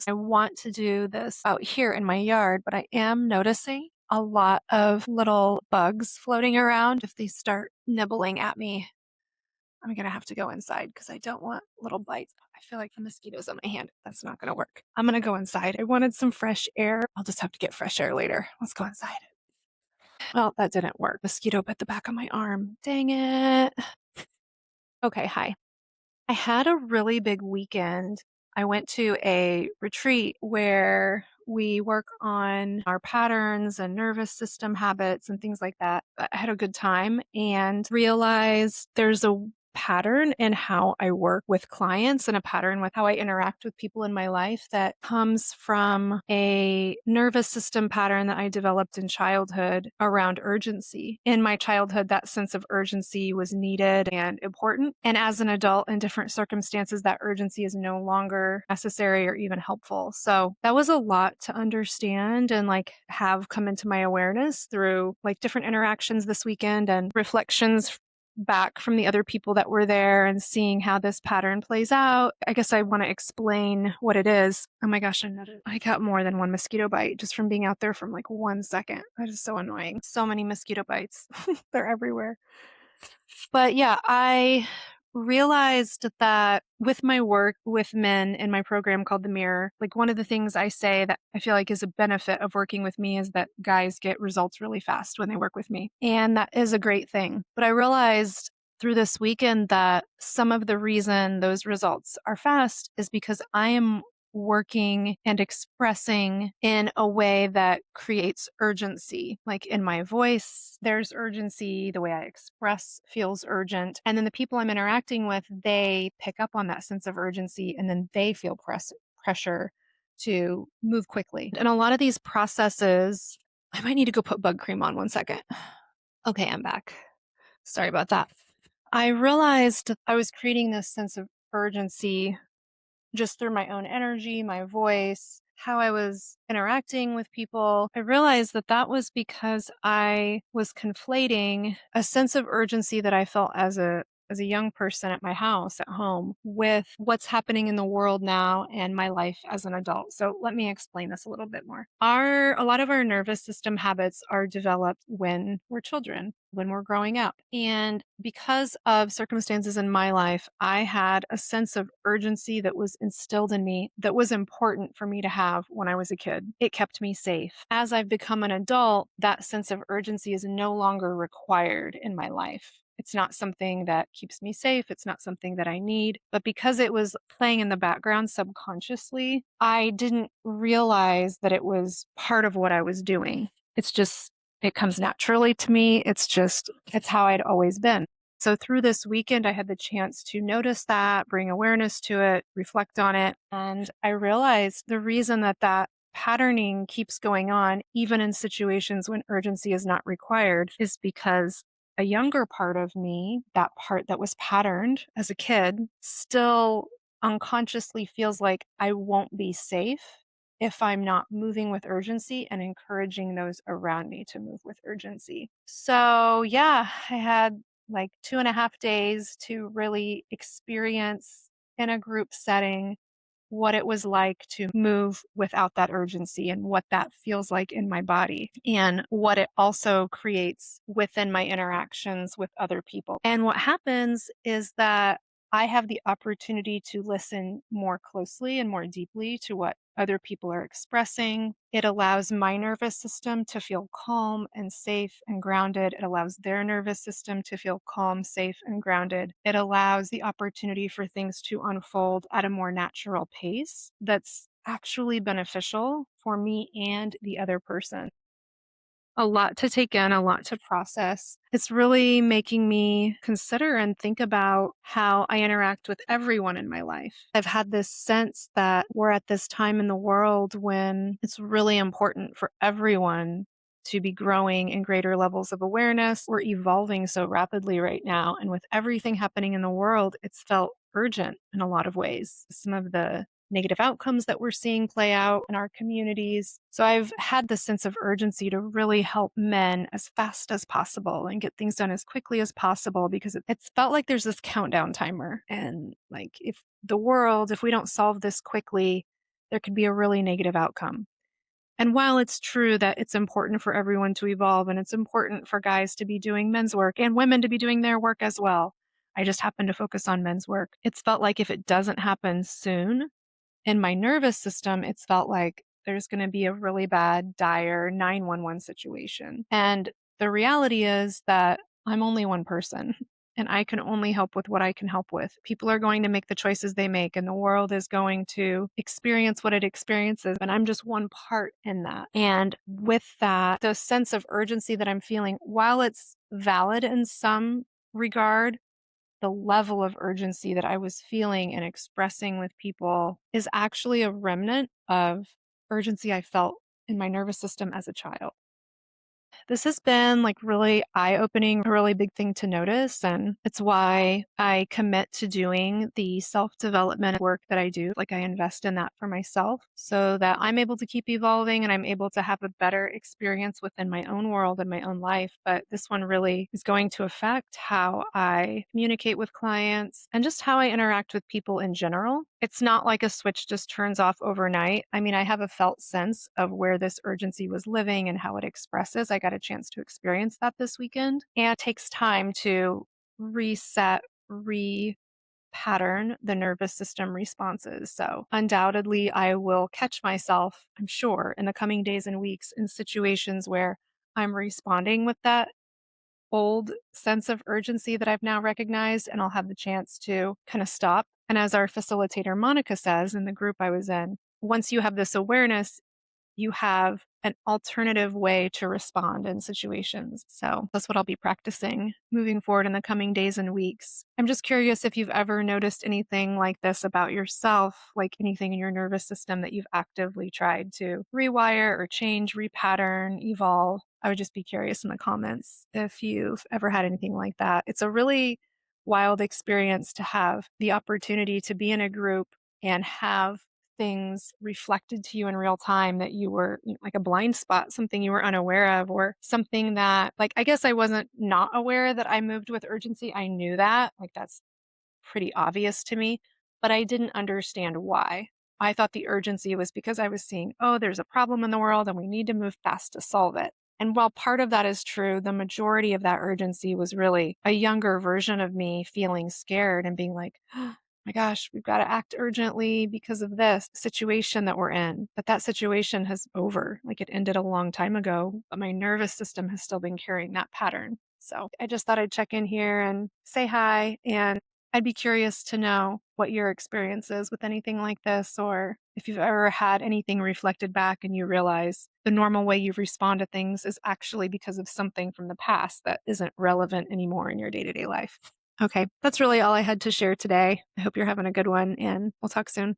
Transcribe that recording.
I want to do this out here in my yard, but I am noticing a lot of little bugs floating around. If they start nibbling at me, I'm going to have to go inside because I don't want little bites. I feel like the mosquitoes on my hand. That's not going to work. I'm going to go inside. I wanted some fresh air. I'll just have to get fresh air later. Let's go inside. Well, that didn't work. Mosquito bit the back of my arm. Dang it. Okay, hi. I had a really big weekend. I went to a retreat where we work on our patterns and nervous system habits and things like that. I had a good time and realized there's a pattern in how I work with clients and a pattern with how I interact with people in my life that comes from a nervous system pattern that I developed in childhood around urgency. In my childhood, that sense of urgency was needed and important. And as an adult in different circumstances, that urgency is no longer necessary or even helpful. So that was a lot to understand and have come into my awareness through different interactions this weekend and reflections back from the other people that were there and seeing how this pattern plays out. I guess I want to explain what it is. Oh my gosh, I got more than one mosquito bite just from being out there from 1 second. That is so annoying. So many mosquito bites. They're everywhere. But yeah, I realized that with my work with men in my program called The Mirror, one of the things I say that I feel like is a benefit of working with me is that guys get results really fast when they work with me. And that is a great thing. But I realized through this weekend that some of the reason those results are fast is because I am working and expressing in a way that creates urgency. Like in my voice, there's urgency. The way I express feels urgent. And then the people I'm interacting with, they pick up on that sense of urgency and then they feel pressure to move quickly. And a lot of these processes, I might need to go put bug cream on 1 second. Okay, I'm back. Sorry about that. I realized I was creating this sense of urgency just through my own energy, my voice, how I was interacting with people. I realized that that was because I was conflating a sense of urgency that I felt as a young person at my house at home with what's happening in the world now and my life as an adult. So let me explain this a little bit more. A lot of our nervous system habits are developed when we're children, when we're growing up. And because of circumstances in my life, I had a sense of urgency that was instilled in me that was important for me to have when I was a kid. It kept me safe. As I've become an adult, that sense of urgency is no longer required in my life. It's not something that keeps me safe. It's not something that I need. But because it was playing in the background subconsciously, I didn't realize that it was part of what I was doing. It comes naturally to me. It's how I'd always been. So through this weekend, I had the chance to notice that, bring awareness to it, reflect on it. And I realized the reason that patterning keeps going on, even in situations when urgency is not required, is because a younger part of me, that part that was patterned as a kid, still unconsciously feels like I won't be safe if I'm not moving with urgency and encouraging those around me to move with urgency. So, yeah, I had 2.5 days to really experience in a group setting what it was like to move without that urgency and what that feels like in my body and what it also creates within my interactions with other people. And what happens is that I have the opportunity to listen more closely and more deeply to what other people are expressing. It allows my nervous system to feel calm and safe and grounded. It allows their nervous system to feel calm, safe, and grounded. It allows the opportunity for things to unfold at a more natural pace that's actually beneficial for me and the other person. A lot to take in, a lot to process. It's really making me consider and think about how I interact with everyone in my life. I've had this sense that we're at this time in the world when it's really important for everyone to be growing in greater levels of awareness. We're evolving so rapidly right now. And with everything happening in the world, it's felt urgent in a lot of ways. Some of the negative outcomes that we're seeing play out in our communities. So I've had this sense of urgency to really help men as fast as possible and get things done as quickly as possible because it's felt like there's this countdown timer. And if we don't solve this quickly, there could be a really negative outcome. And while it's true that it's important for everyone to evolve and it's important for guys to be doing men's work and women to be doing their work as well, I just happen to focus on men's work. It's felt like if it doesn't happen soon, in my nervous system, it's felt like there's going to be a really bad, dire 911 situation. And the reality is that I'm only one person and I can only help with what I can help with. People are going to make the choices they make, and the world is going to experience what it experiences. And I'm just one part in that. And with that, the sense of urgency that I'm feeling, while it's valid in some regard, the level of urgency that I was feeling and expressing with people is actually a remnant of urgency I felt in my nervous system as a child. This has been like really eye opening, a really big thing to notice. And it's why I commit to doing the self development work that I do. Like I invest in that for myself so that I'm able to keep evolving and I'm able to have a better experience within my own world and my own life. But this one really is going to affect how I communicate with clients and just how I interact with people in general. It's not like a switch just turns off overnight. I mean, I have a felt sense of where this urgency was living and how it expresses. I got a chance to experience that this weekend. And it takes time to reset, repattern the nervous system responses. So, undoubtedly, I will catch myself, I'm sure, in the coming days and weeks in situations where I'm responding with that old sense of urgency that I've now recognized, and I'll have the chance to kind of stop. And as our facilitator, Monica, says in the group I was in, once you have this awareness, you have an alternative way to respond in situations. So that's what I'll be practicing moving forward in the coming days and weeks. I'm just curious if you've ever noticed anything like this about yourself, like anything in your nervous system that you've actively tried to rewire or change, repattern, evolve. I would just be curious in the comments if you've ever had anything like that. It's a really wild experience to have the opportunity to be in a group and have things reflected to you in real time that you were like a blind spot, something you were unaware of, or something that, like, I guess I wasn't not aware that I moved with urgency. I knew that, like, that's pretty obvious to me, but I didn't understand why. I thought the urgency was because I was seeing, oh, there's a problem in the world and we need to move fast to solve it. And while part of that is true, the majority of that urgency was really a younger version of me feeling scared and being like, my gosh, we've got to act urgently because of this situation that we're in. But that situation has over. Like it ended a long time ago, but my nervous system has still been carrying that pattern. So I just thought I'd check in here and say hi. And I'd be curious to know what your experience is with anything like this, or if you've ever had anything reflected back and you realize the normal way you respond to things is actually because of something from the past that isn't relevant anymore in your day to day life. Okay, that's really all I had to share today. I hope you're having a good one, and we'll talk soon.